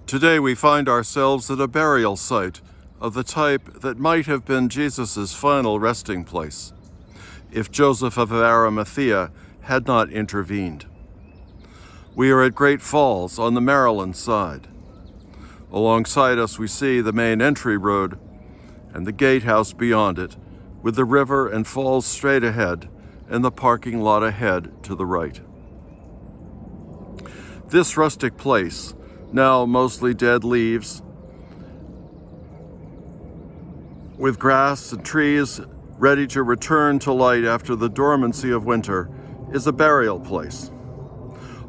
Today we find ourselves at a burial site of the type that might have been Jesus' final resting place, if Joseph of Arimathea had not intervened. We are at Great Falls on the Maryland side. Alongside us we see the main entry road and the gatehouse beyond it, with the river and falls straight ahead and the parking lot ahead to the right. This rustic place, now mostly dead leaves, with grass and trees ready to return to light after the dormancy of winter, is a burial place.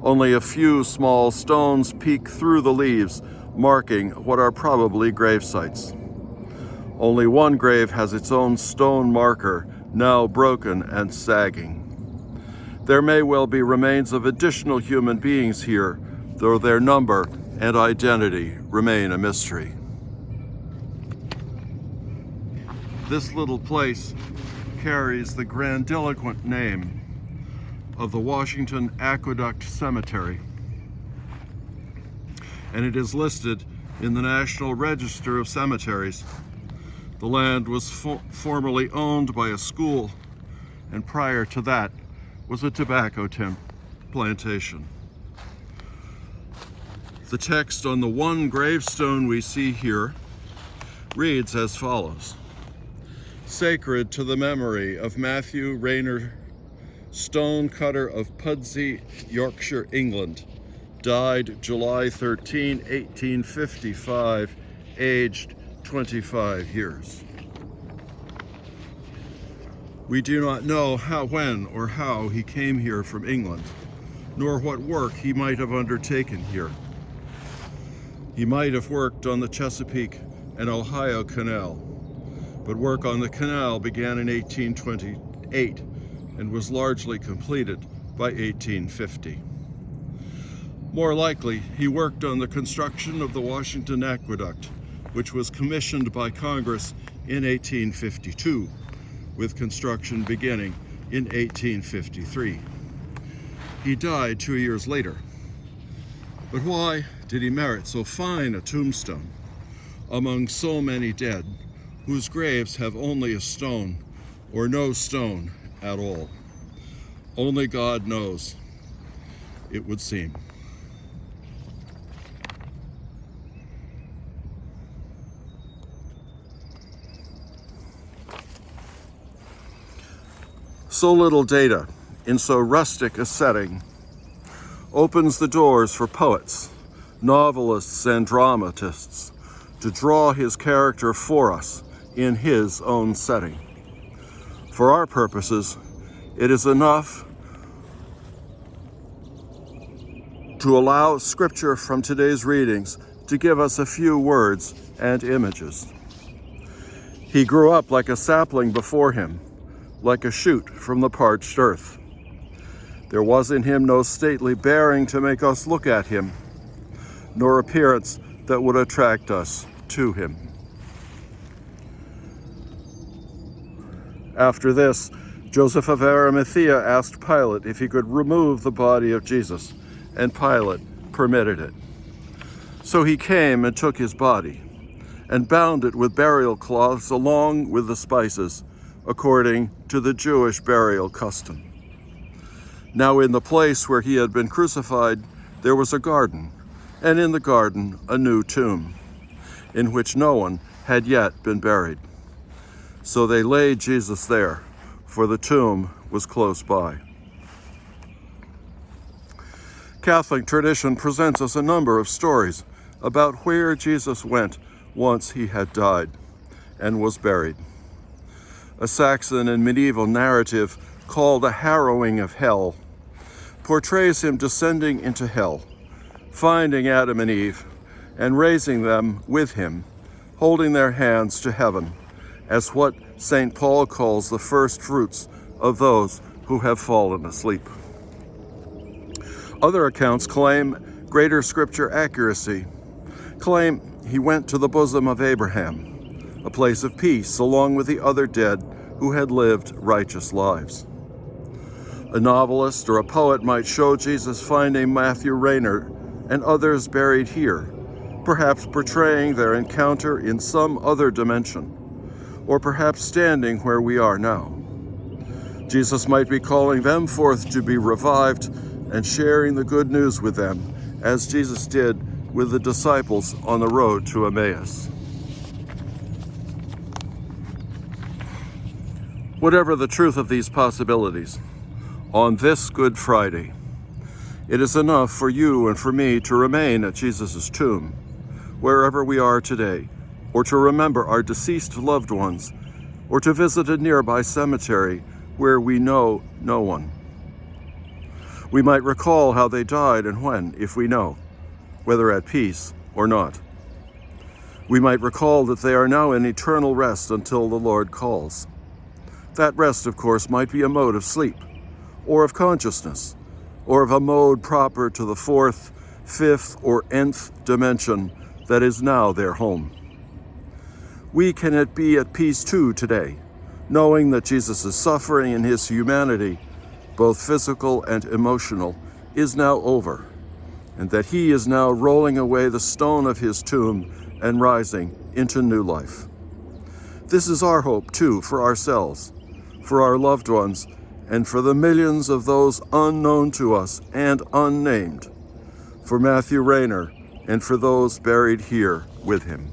Only a few small stones peek through the leaves, marking what are probably grave sites. Only one grave has its own stone marker, now broken and sagging. There may well be remains of additional human beings here, though their number and identity remain a mystery. This little place carries the grandiloquent name of the Washington Aqueduct Cemetery, and it is listed in the National Register of Cemeteries. The land was formerly owned by a school, and prior to that was a tobacco plantation. The text on the one gravestone we see here reads as follows: "Sacred to the memory of Matthew Rayner, stone cutter of Pudsey, Yorkshire, England, died July 13, 1855, aged 25 years. We do not know when or how he came here from England, nor what work he might have undertaken here. He might have worked on the Chesapeake and Ohio Canal, but work on the canal began in 1828 and was largely completed by 1850. More likely, he worked on the construction of the Washington Aqueduct, which was commissioned by Congress in 1852, with construction beginning in 1853. He died 2 years later. But why did he merit so fine a tombstone among so many dead whose graves have only a stone or no stone at all? Only God knows, it would seem. So little data in so rustic a setting opens the doors for poets, novelists, and dramatists to draw his character for us in his own setting. For our purposes, it is enough to allow scripture from today's readings to give us a few words and images. He grew up like a sapling before him, like a shoot from the parched earth. There was in him no stately bearing to make us look at him, nor appearance that would attract us to him. After this, Joseph of Arimathea asked Pilate if he could remove the body of Jesus, and Pilate permitted it. So he came and took his body, and bound it with burial cloths along with the spices, according to the Jewish burial custom. Now in the place where he had been crucified, there was a garden, and in the garden a new tomb, in which no one had yet been buried. So they laid Jesus there, for the tomb was close by." Catholic tradition presents us a number of stories about where Jesus went once he had died and was buried. A Saxon and medieval narrative called A Harrowing of Hell portrays him descending into hell, finding Adam and Eve, and raising them with him, holding their hands to heaven, as what St. Paul calls the first fruits of those who have fallen asleep. Other accounts claim greater scripture accuracy, claim he went to the bosom of Abraham, a place of peace, along with the other dead who had lived righteous lives. A novelist or a poet might show Jesus finding Matthew Rayner and others buried here, perhaps portraying their encounter in some other dimension, or perhaps standing where we are now. Jesus might be calling them forth to be revived and sharing the good news with them, as Jesus did with the disciples on the road to Emmaus. Whatever the truth of these possibilities, on this Good Friday, it is enough for you and for me to remain at Jesus' tomb, wherever we are today, or to remember our deceased loved ones, or to visit a nearby cemetery where we know no one. We might recall how they died and when, if we know, whether at peace or not. We might recall that they are now in eternal rest until the Lord calls. That rest, of course, might be a mode of sleep, or of consciousness, or of a mode proper to the fourth, fifth, or nth dimension that is now their home. We can be at peace too today, knowing that Jesus' suffering in his humanity, both physical and emotional, is now over, and that he is now rolling away the stone of his tomb and rising into new life. This is our hope too, for ourselves, for our loved ones, and for the millions of those unknown to us and unnamed, for Matthew Rayner, and for those buried here with him.